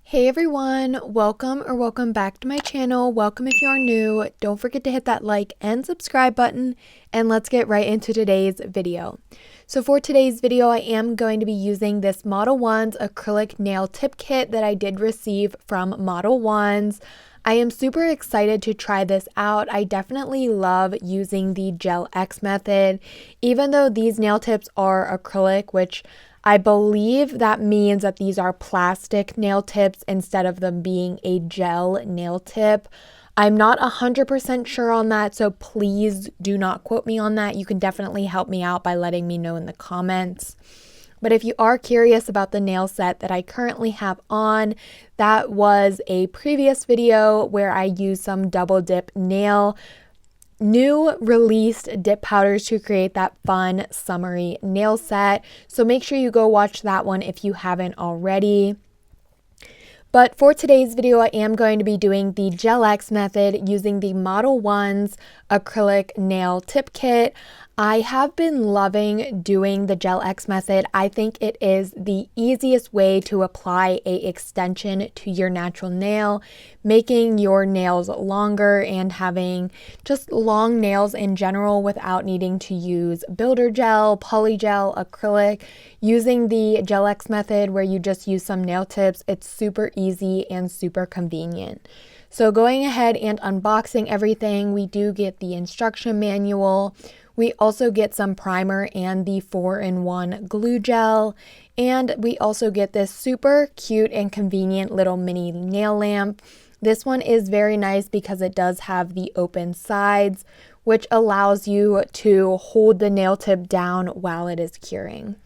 Hey everyone, welcome back to my channel. Welcome if you are new. Don't forget to hit that like and subscribe button, and let's get right into today's video. So for today's video, I am going to be using this Modelones acrylic nail tip kit that I did receive from Modelones. I am super excited to try this out. I definitely love using the Gel X method, even though these nail tips are acrylic, which I believe that means that these are plastic nail tips instead of them being a gel nail tip. I'm not 100% sure on that, so please do not quote me on that. You can definitely help me out by letting me know in the comments. But if you are curious about the nail set that I currently have on, that was a previous video where I used some double dip new released dip powders to create that fun summery nail set. So make sure you go watch that one if you haven't already. But for today's video, I am going to be doing the Gel X method using the Modelones acrylic nail tip kit. I have been loving doing the Gel X method. I think it is the easiest way to apply an extension to your natural nail, making your nails longer and having just long nails in general without needing to use builder gel, polygel, acrylic. Using the Gel X method where you just use some nail tips, it's super easy and super convenient. So going ahead and unboxing everything, we do get the instruction manual. We also get some primer and the 4-in-1 glue gel, and we also get this super cute and convenient little mini nail lamp. This one is very nice because it does have the open sides, which allows you to hold the nail tip down while it is curing.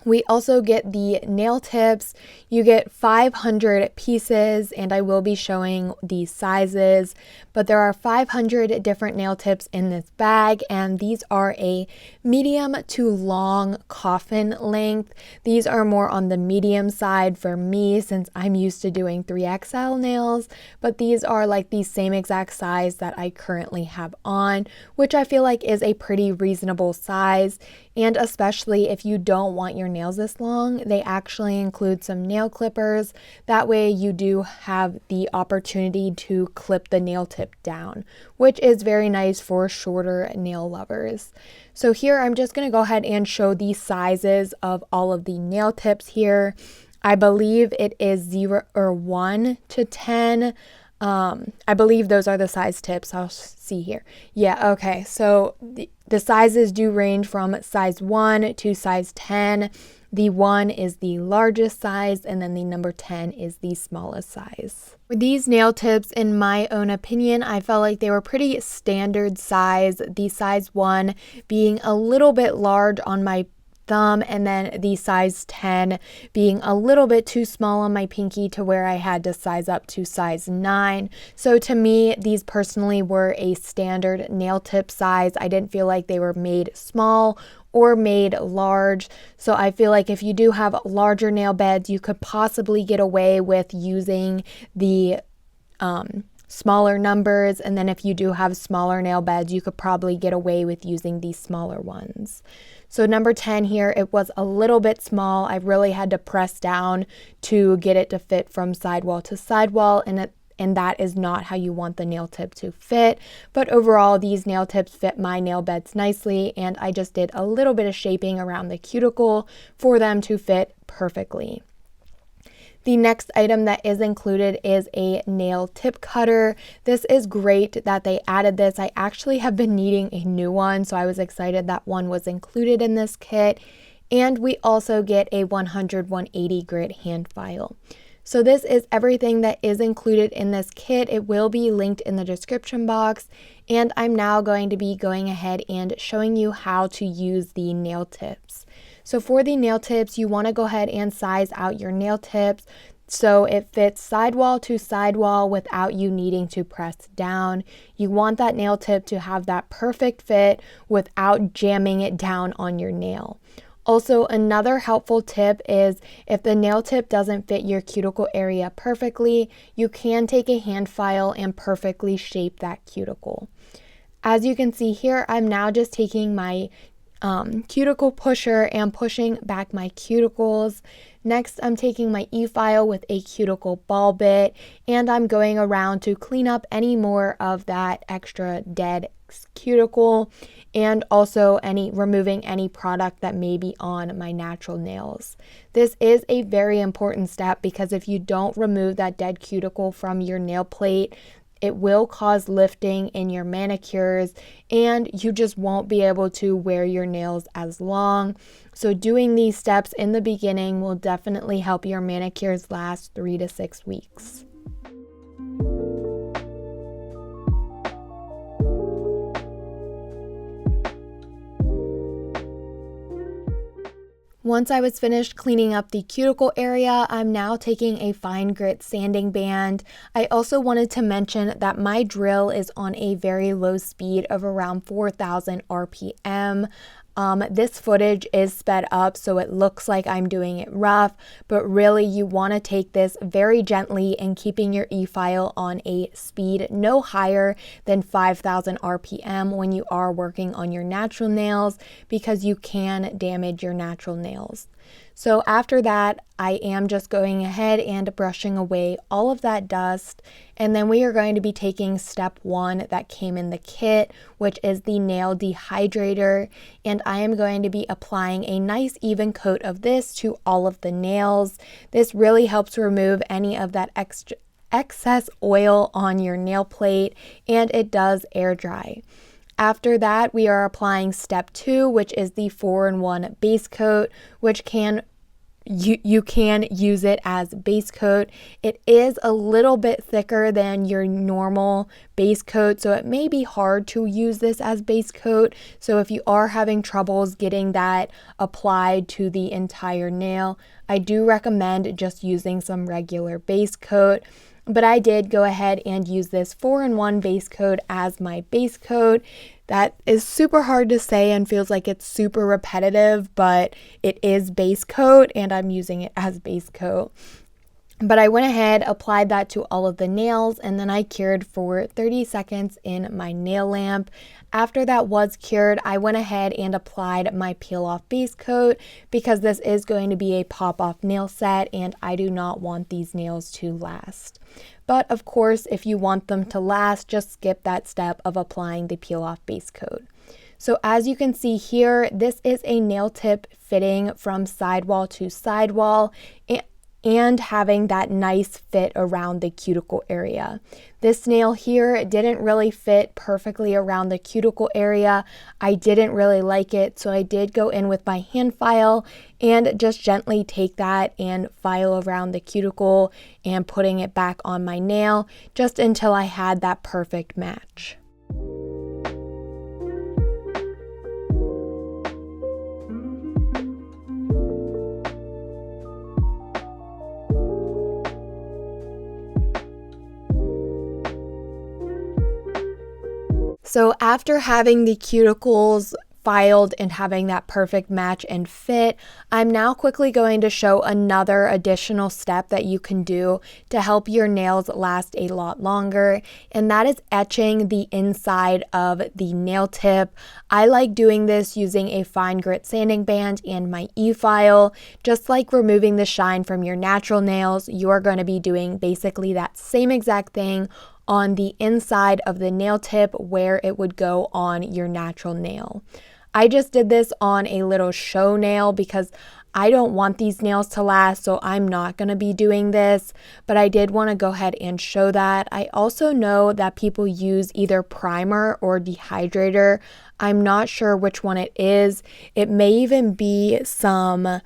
We also get the nail tips. You get 500 pieces, and I will be showing the sizes, but there are 500 different nail tips in this bag, and these are a medium to long coffin length. These are more on the medium side for me since I'm used to doing 3XL nails, but these are like the same exact size that I currently have on, which I feel like is a pretty reasonable size. And especially if you don't want your nails this long, they actually include some nail clippers. That way you do have the opportunity to clip the nail tip down, which is very nice for shorter nail lovers. So here I'm just going to go ahead and show the sizes of all of the nail tips here. I believe it is 0 or 1 to 10. I believe those are the size tips. I'll see here. Yeah, okay. So the sizes do range from size 1 to size 10. The 1 is the largest size, and then the number 10 is the smallest size. For these nail tips, in my own opinion, I felt like they were pretty standard size. The size 1 being a little bit large on my thumb, and then the size 10 being a little bit too small on my pinky to where I had to size up to size 9. So to me, these personally were a standard nail tip size. I didn't feel like they were made small or made large. So I feel like if you do have larger nail beds, you could possibly get away with using the smaller numbers, and then if you do have smaller nail beds, you could probably get away with using these smaller ones. So number 10 here, it was a little bit small. I really had to press down to get it to fit from sidewall to sidewall, and that is not how you want the nail tip to fit. But overall, these nail tips fit my nail beds nicely, and I just did a little bit of shaping around the cuticle for them to fit perfectly. The next item that is included is a nail tip cutter. This is great that they added this. I actually have been needing a new one, so I was excited that one was included in this kit. And we also get a 100/180 grit hand file. So this is everything that is included in this kit. It will be linked in the description box. And I'm now going to be going ahead and showing you how to use the nail tips. So for the nail tips, you want to go ahead and size out your nail tips so it fits sidewall to sidewall without you needing to press down. You want that nail tip to have that perfect fit without jamming it down on your nail. Also, another helpful tip is if the nail tip doesn't fit your cuticle area perfectly, you can take a hand file and perfectly shape that cuticle. As you can see here, I'm now just taking my cuticle pusher and pushing back my cuticles. Next, I'm taking my e-file with a cuticle ball bit, and I'm going around to clean up any more of that extra dead cuticle, and also removing any product that may be on my natural nails. This is a very important step because if you don't remove that dead cuticle from your nail plate, it will cause lifting in your manicures and you just won't be able to wear your nails as long. So doing these steps in the beginning will definitely help your manicures last 3 to 6 weeks. Once I was finished cleaning up the cuticle area, I'm now taking a fine grit sanding band. I also wanted to mention that my drill is on a very low speed of around 4,000 RPM. This footage is sped up so it looks like I'm doing it rough, but really you want to take this very gently and keeping your e-file on a speed no higher than 5,000 RPM when you are working on your natural nails, because you can damage your natural nails. So after that, I am just going ahead and brushing away all of that dust. And then we are going to be taking step 1 that came in the kit, which is the nail dehydrator. And I am going to be applying a nice even coat of this to all of the nails. This really helps remove any of that excess oil on your nail plate, and it does air dry. After that, we are applying step 2, which is the 4-in-1 base coat, which you can use it as base coat. It is a little bit thicker than your normal base coat, so it may be hard to use this as base coat. So if you are having troubles getting that applied to the entire nail, I do recommend just using some regular base coat. But I did go ahead and use this 4-in-1 base coat as my base coat. That is super hard to say and feels like it's super repetitive, but it is base coat and I'm using it as base coat. But I went ahead, applied that to all of the nails, and then I cured for 30 seconds in my nail lamp. After that was cured, I went ahead and applied my peel off base coat because this is going to be a pop off nail set and I do not want these nails to last. But of course, if you want them to last, just skip that step of applying the peel off base coat. So as you can see here, this is a nail tip fitting from sidewall to sidewall and having that nice fit around the cuticle area. This nail here didn't really fit perfectly around the cuticle area. I didn't really like it, so I did go in with my hand file and just gently take that and file around the cuticle and putting it back on my nail just until I had that perfect match. So after having the cuticles filed and having that perfect match and fit, I'm now quickly going to show another additional step that you can do to help your nails last a lot longer, and that is etching the inside of the nail tip. I like doing this using a fine grit sanding band and my e-file. Just like removing the shine from your natural nails, you are going to be doing basically that same exact thing on the inside of the nail tip where it would go on your natural nail. I just did this on a little show nail because I don't want these nails to last, so I'm not going to be doing this, but I did want to go ahead and show that. I also know that people use either primer or dehydrator. I'm not sure which one it is. It may even be some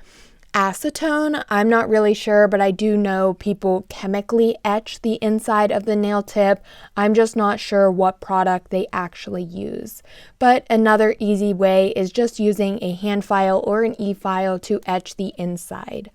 acetone. I'm not really sure, but I do know people chemically etch the inside of the nail tip. I'm just not sure what product they actually use. But another easy way is just using a hand file or an e-file to etch the inside.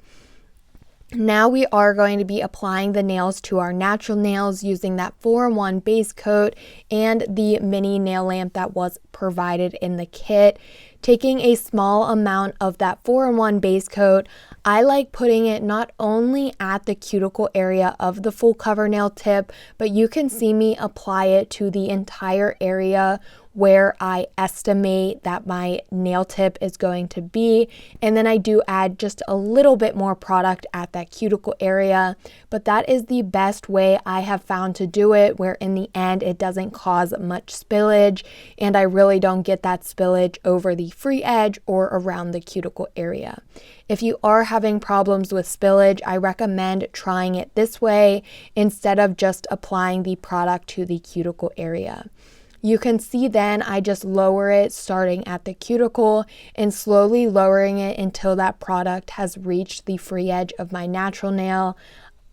Now we are going to be applying the nails to our natural nails using that 4-in-1 base coat and the mini nail lamp that was provided in the kit. taking a small amount of that 4-in-1 base coat. I like putting it not only at the cuticle area of the full cover nail tip, but you can see me apply it to the entire area where I estimate that my nail tip is going to be. And then I do add just a little bit more product at that cuticle area, but that is the best way I have found to do it, where in the end it doesn't cause much spillage and I really don't get that spillage over the free edge or around the cuticle area. If you are having problems with spillage, I recommend trying it this way instead of just applying the product to the cuticle area. You can see then I just lower it starting at the cuticle and slowly lowering it until that product has reached the free edge of my natural nail.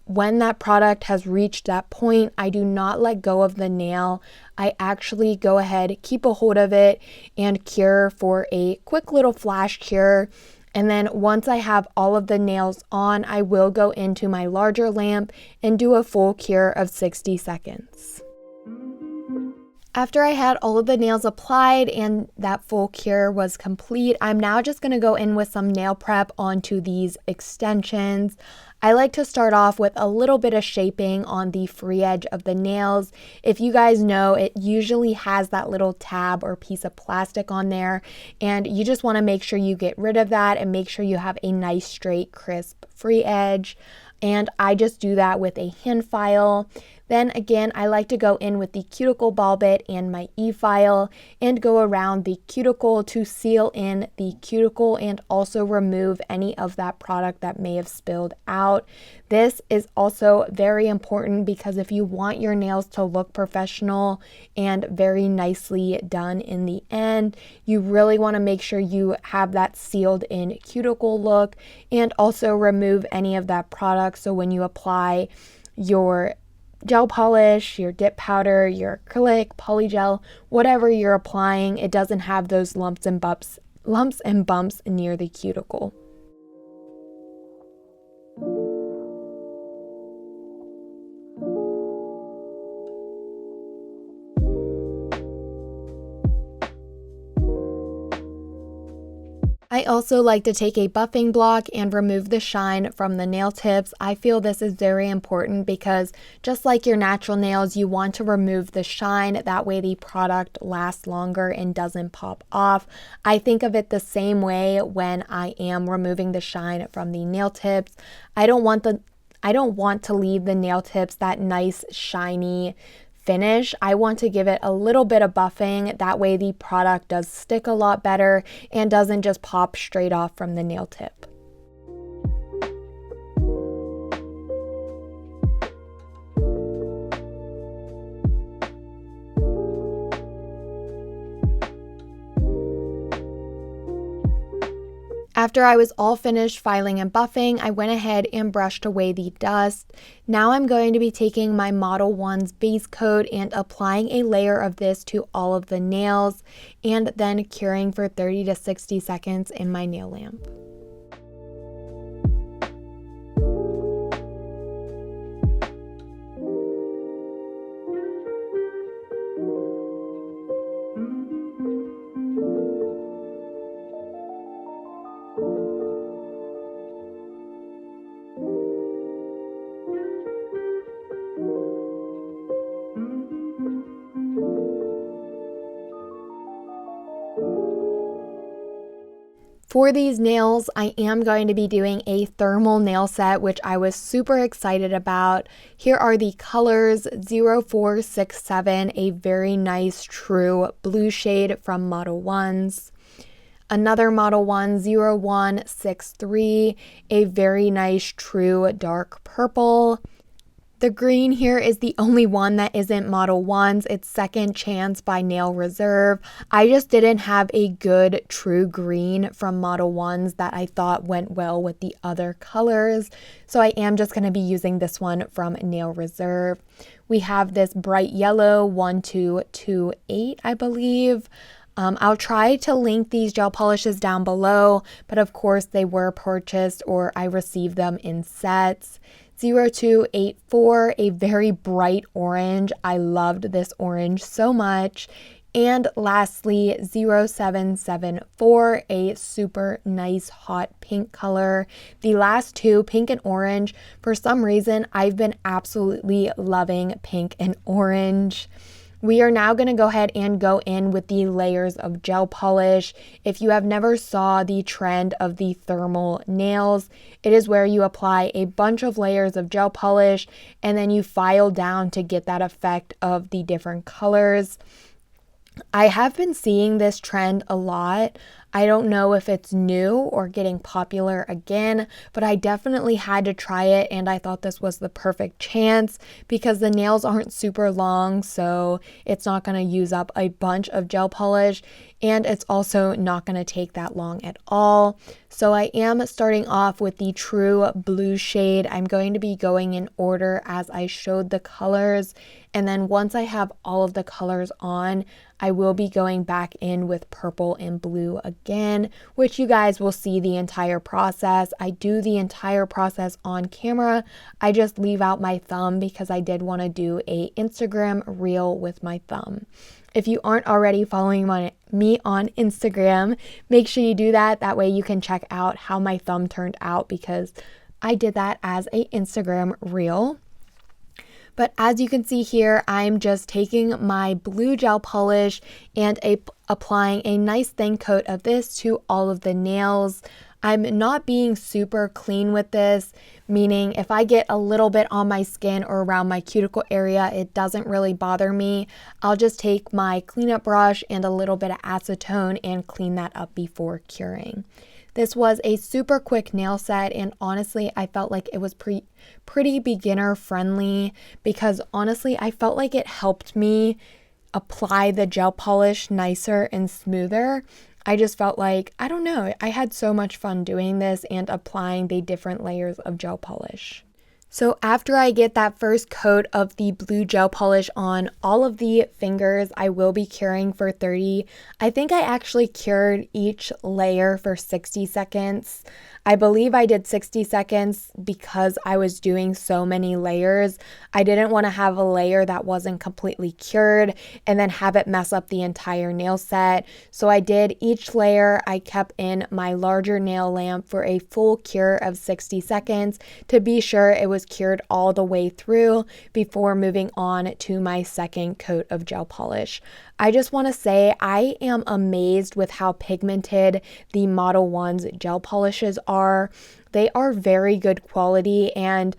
When that product has reached that point, I do not let go of the nail. I actually go ahead, keep a hold of it, and cure for a quick little flash cure. And then once I have all of the nails on, I will go into my larger lamp and do a full cure of 60 seconds. After I had all of the nails applied and that full cure was complete, I'm now just going to go in with some nail prep onto these extensions. I like to start off with a little bit of shaping on the free edge of the nails. If you guys know, it usually has that little tab or piece of plastic on there, and you just want to make sure you get rid of that and make sure you have a nice, straight, crisp free edge. And I just do that with a hand file. Then again, I like to go in with the cuticle ball bit and my e-file and go around the cuticle to seal in the cuticle and also remove any of that product that may have spilled out. This is also very important because if you want your nails to look professional and very nicely done in the end, you really want to make sure you have that sealed in cuticle look and also remove any of that product. So when you apply your gel polish, your dip powder, your acrylic, polygel, whatever you're applying, it doesn't have those lumps and bumps near the cuticle. I also like to take a buffing block and remove the shine from the nail tips. I feel this is very important because just like your natural nails, you want to remove the shine. That way the product lasts longer and doesn't pop off. I think of it the same way when I am removing the shine from the nail tips. I don't want to leave the nail tips that nice shiny finish. I want to give it a little bit of buffing. That way the product does stick a lot better and doesn't just pop straight off from the nail tip. After I was all finished filing and buffing, I went ahead and brushed away the dust. Now I'm going to be taking my Modelones base coat and applying a layer of this to all of the nails and then curing for 30 to 60 seconds in my nail lamp. For these nails, I am going to be doing a thermal nail set, which I was super excited about. Here are the colors: 0467, a very nice true blue shade from Modelones. Another Modelones 0163, a very nice true dark purple. The green here is the only one that isn't Modelones. It's Second Chance by Nail Reserve. I just didn't have a good true green from Modelones that I thought went well with the other colors. So I am just going to be using this one from Nail Reserve. We have this bright yellow 1228, I believe. I'll try to link these gel polishes down below, but of course they were purchased or I received them in sets. 0284, a very bright orange. I loved this orange so much. And lastly, 0774, a super nice hot pink color. The last two, pink and orange, for some reason, I've been absolutely loving pink and orange. We are now going to go ahead and go in with the layers of gel polish. If you have never saw the trend of the thermal nails, it is where you apply a bunch of layers of gel polish and then you file down to get that effect of the different colors. I have been seeing this trend a lot. I don't know if it's new or getting popular again, but I definitely had to try it and I thought this was the perfect chance because the nails aren't super long, so it's not going to use up a bunch of gel polish and it's also not going to take that long at all. So I am starting off with the true blue shade. I'm going to be going in order as I showed the colors, and then once I have all of the colors on, I will be going back in with purple and blue again, which you guys will see the entire process. I do the entire process on camera. I just leave out my thumb because I did want to do a Instagram reel with my thumb. If you aren't already following me on Instagram, make sure you do that. That way you can check out how my thumb turned out because I did that as a Instagram reel. But as you can see here, I'm just taking my blue gel polish and applying a nice thin coat of this to all of the nails. I'm not being super clean with this, meaning if I get a little bit on my skin or around my cuticle area, it doesn't really bother me. I'll just take my cleanup brush and a little bit of acetone and clean that up before curing. This was a super quick nail set, and honestly, I felt like it was pretty beginner friendly because honestly, I felt like it helped me apply the gel polish nicer and smoother. I just felt like, I don't know, I had so much fun doing this and applying the different layers of gel polish. So after I get that first coat of the blue gel polish on all of the fingers, I will be curing for 30. I think I actually cured each layer for 60 seconds. I believe I did 60 seconds because I was doing so many layers. I didn't want to have a layer that wasn't completely cured and then have it mess up the entire nail set. So I did each layer. I kept in my larger nail lamp for a full cure of 60 seconds to be sure it was cured all the way through before moving on to my second coat of gel polish. I just want to say I am amazed with how pigmented the Modelones gel polishes are. They are very good quality, and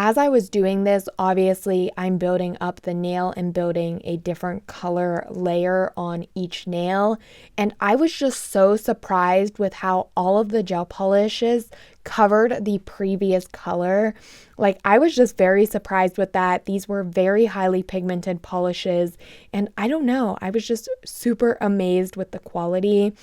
as I was doing this, obviously I'm building up the nail and building a different color layer on each nail, and I was just so surprised with how all of the gel polishes covered the previous color. Like, I was just very surprised with that. These were very highly pigmented polishes, and I don't know, I was just super amazed with the quality.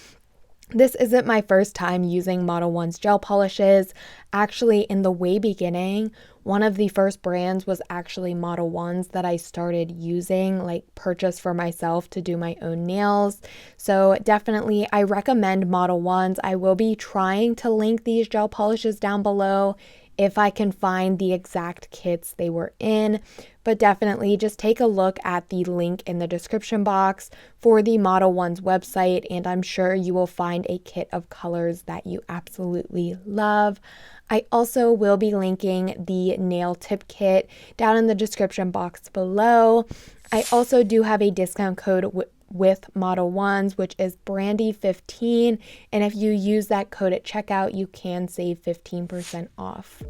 This isn't my first time using Modelones gel polishes. Actually, in the way beginning, one of the first brands was actually Modelones that I started using, like purchase for myself to do my own nails. So definitely I recommend Modelones. I will be trying to link these gel polishes down below if I can find the exact kits they were in, but definitely just take a look at the link in the description box for the Modelones website, and I'm sure you will find a kit of colors that you absolutely love. I also will be linking the nail tip kit down in the description box below. I also do have a discount code with Modelones, which is BRANDI15, and if you use that code at checkout, you can save 15% off.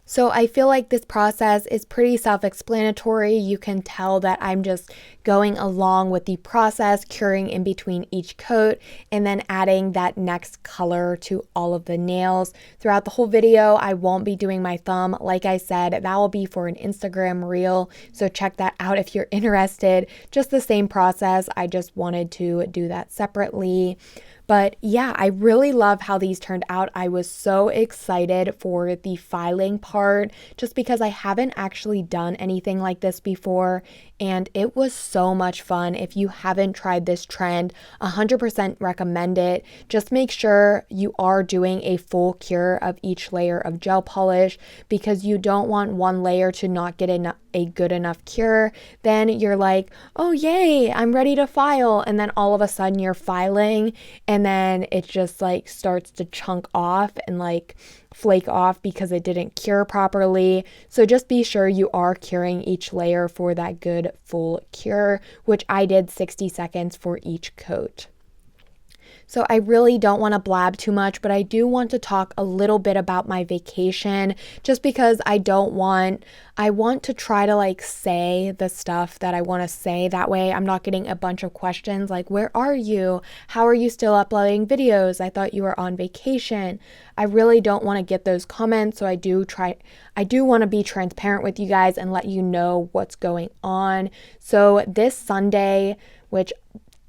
So I feel like this process is pretty self-explanatory. You can tell that I'm just going along with the process, curing in between each coat, and then adding that next color to all of the nails. Throughout the whole video, I won't be doing my thumb. Like I said, that will be for an Instagram reel, so check that out if you're interested. Just the same process, I just wanted to do that separately. But yeah, I really love how these turned out. I was so excited for the filing part just because I haven't actually done anything like this before, and it was so much fun. If you haven't tried this trend, 100% recommend it. Just make sure you are doing a full cure of each layer of gel polish because you don't want one layer to not get a good enough cure. Then you're like, oh yay, I'm ready to file, and then all of a sudden you're filing and then it just like starts to chunk off and like flake off because it didn't cure properly. So just be sure you are curing each layer for that good full cure, which I did 60 seconds for each coat. So I really don't want to blab too much, but I do want to talk a little bit about my vacation just because I want to try to like say the stuff that I want to say. That way I'm not getting a bunch of questions like, where are you? How are you still uploading videos? I thought you were on vacation. I really don't want to get those comments. So I do want to be transparent with you guys and let you know what's going on. So this Sunday, which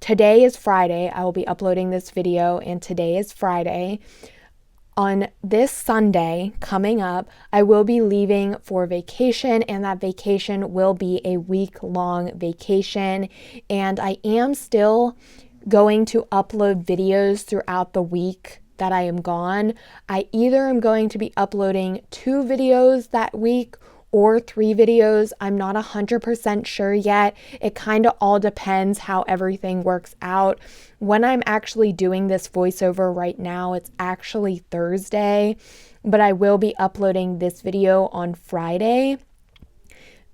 today is Friday, I will be uploading this video, and today is Friday. On this Sunday coming up, I will be leaving for vacation, and that vacation will be a week-long vacation. And I am still going to upload videos throughout the week that I am gone. I either am going to be uploading 2 videos that week or 3 videos. I'm not 100% sure yet. It kind of all depends how everything works out. When I'm actually doing this voiceover right now, it's actually Thursday, but I will be uploading this video on Friday,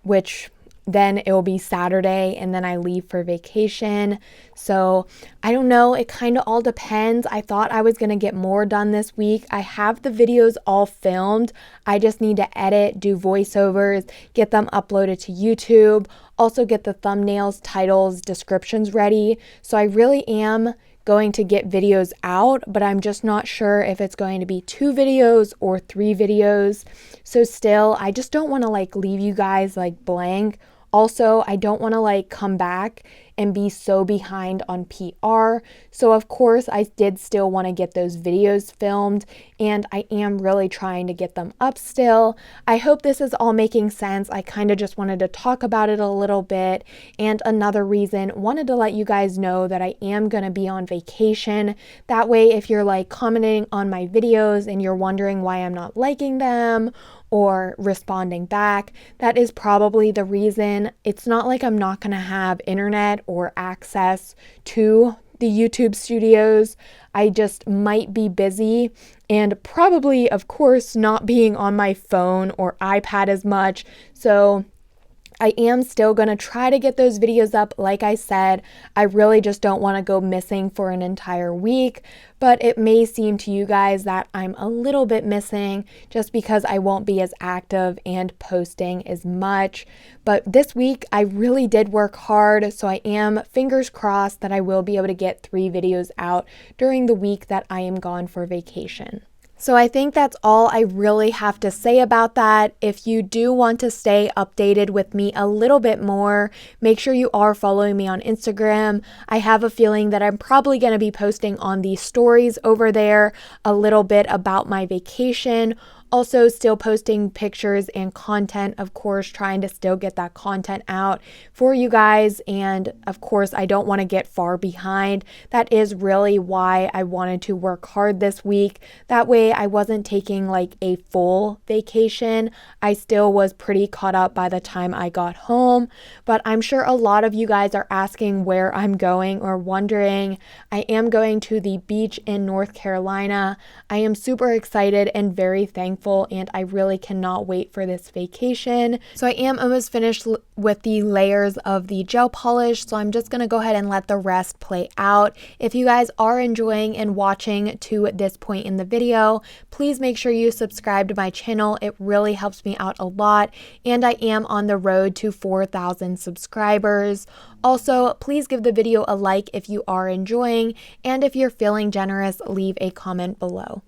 which then it will be Saturday, and then I leave for vacation. So I don't know, it kind of all depends. I thought I was going to get more done this week. I have the videos all filmed. I just need to edit, do voiceovers, get them uploaded to YouTube, also get the thumbnails, titles, descriptions ready. So I really am going to get videos out, but I'm just not sure if it's going to be 2 videos or 3 videos. So still, I just don't want to like leave you guys like blank. Also, I don't want to like come back and be so behind on PR. So of course, I did still want to get those videos filmed, and I am really trying to get them up still. I hope this is all making sense. I kind of just wanted to talk about it a little bit. And another reason, wanted to let you guys know that I am going to be on vacation. That way, if you're like commenting on my videos and you're wondering why I'm not liking them or responding back, that is probably the reason. It's not like I'm not going to have internet or access to the YouTube studios. I just might be busy, and probably, of course, not being on my phone or iPad as much. So I am still going to try to get those videos up. Like I said, I really just don't want to go missing for an entire week, but it may seem to you guys that I'm a little bit missing just because I won't be as active and posting as much. But this week I really did work hard, so I am fingers crossed that I will be able to get 3 videos out during the week that I am gone for vacation. So I think that's all I really have to say about that. If you do want to stay updated with me a little bit more, make sure you are following me on Instagram. I have a feeling that I'm probably going to be posting on the stories over there a little bit about my vacation. Also still posting pictures and content, of course, trying to still get that content out for you guys. And of course, I don't want to get far behind. That is really why I wanted to work hard this week. That way I wasn't taking like a full vacation. I still was pretty caught up by the time I got home. But I'm sure a lot of you guys are asking where I'm going or wondering. I am going to the beach in North Carolina. I am super excited and very thankful thankful, and I really cannot wait for this vacation. So I am almost finished with the layers of the gel polish, so I'm just going to go ahead and let the rest play out. If you guys are enjoying and watching to this point in the video, please make sure you subscribe to my channel. It really helps me out a lot, and I am on the road to 4,000 subscribers. Also, please give the video a like if you are enjoying, and if you're feeling generous, leave a comment below.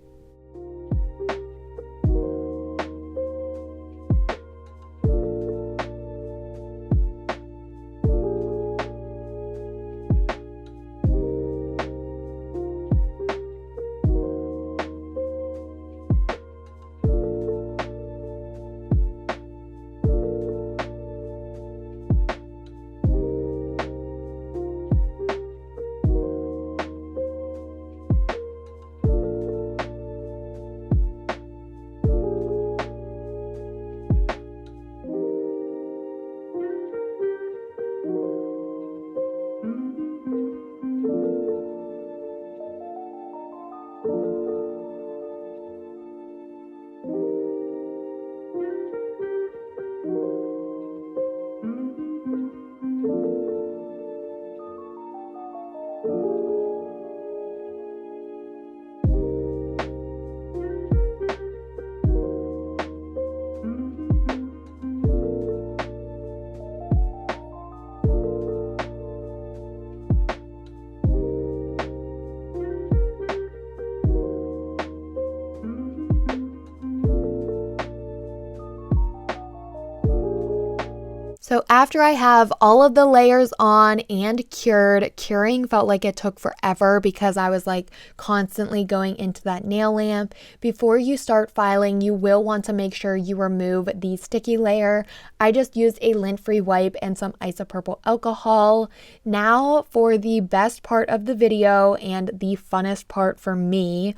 So after I have all of the layers on and cured, curing felt like it took forever because I was like constantly going into that nail lamp. Before you start filing, you will want to make sure you remove the sticky layer. I just used a lint-free wipe and some isopropyl alcohol. Now for the best part of the video and the funnest part for me,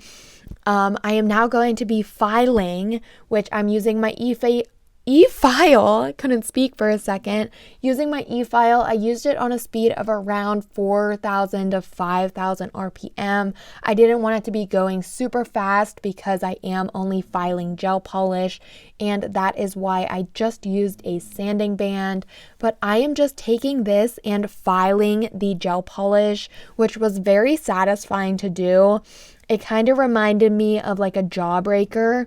I am now going to be filing, which I'm using my e-file, couldn't speak for a second. Using my e-file, I used it on a speed of around 4,000 to 5,000 RPM. I didn't want it to be going super fast because I am only filing gel polish, and that is why I just used a sanding band. But I am just taking this and filing the gel polish, which was very satisfying to do. It kind of reminded me of like a jawbreaker.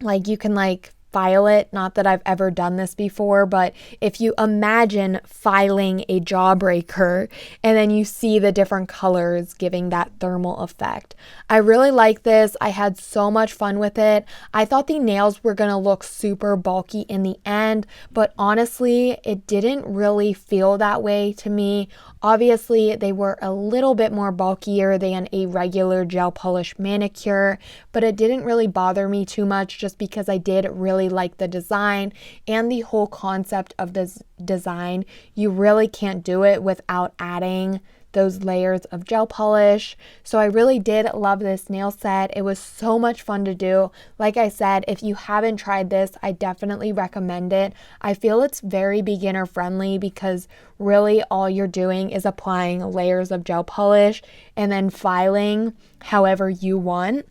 Like you can like file it, not that I've ever done this before, but if you imagine filing a jawbreaker and then you see the different colors giving that thermal effect. I really like this. I had so much fun with it. I thought the nails were gonna look super bulky in the end, but honestly, it didn't really feel that way to me. Obviously, they were a little bit more bulkier than a regular gel polish manicure, but it didn't really bother me too much just because I did really like the design and the whole concept of this design. You really can't do it without adding those layers of gel polish. So I really did love this nail set. It was so much fun to do. Like I said, if you haven't tried this, I definitely recommend it. I feel it's very beginner friendly because really all you're doing is applying layers of gel polish and then filing however you want.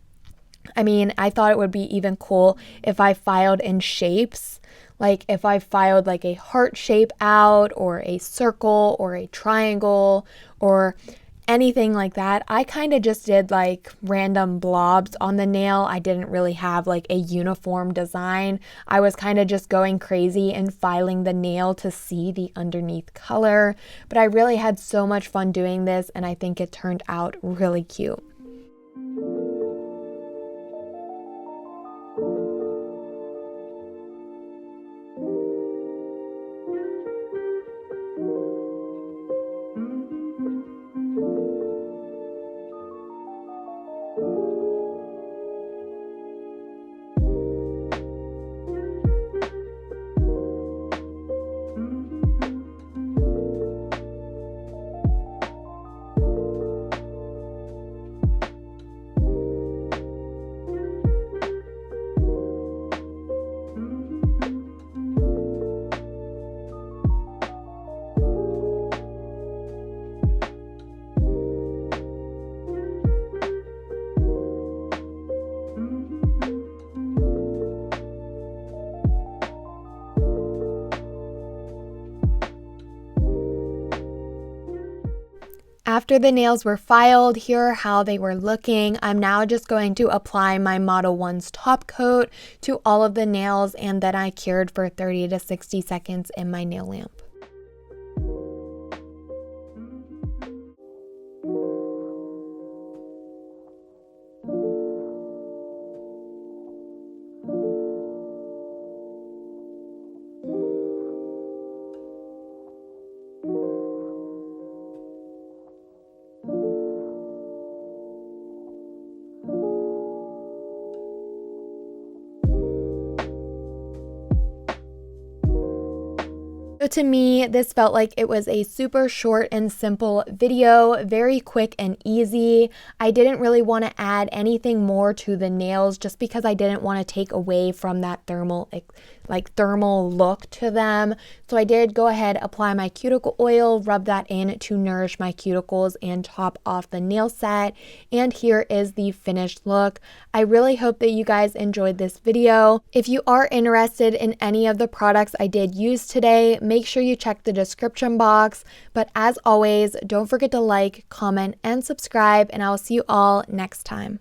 I mean, I thought it would be even cool if I filed in shapes. Like if I filed like a heart shape out or a circle or a triangle or anything like that. I kind of just did like random blobs on the nail. I didn't really have like a uniform design. I was kind of just going crazy and filing the nail to see the underneath color. But I really had so much fun doing this, and I think it turned out really cute. After the nails were filed, here are how they were looking. I'm now just going to apply my Model 1's top coat to all of the nails, and then I cured for 30 to 60 seconds in my nail lamp. So to me, this felt like it was a super short and simple video, very quick and easy. I didn't really want to add anything more to the nails just because I didn't want to take away from that thermal look to them. So I did go ahead, apply my cuticle oil, rub that in to nourish my cuticles and top off the nail set. And here is the finished look. I really hope that you guys enjoyed this video. If you are interested in any of the products I did use today, make sure you check the description box. But as always, don't forget to like, comment, and subscribe, and I will see you all next time.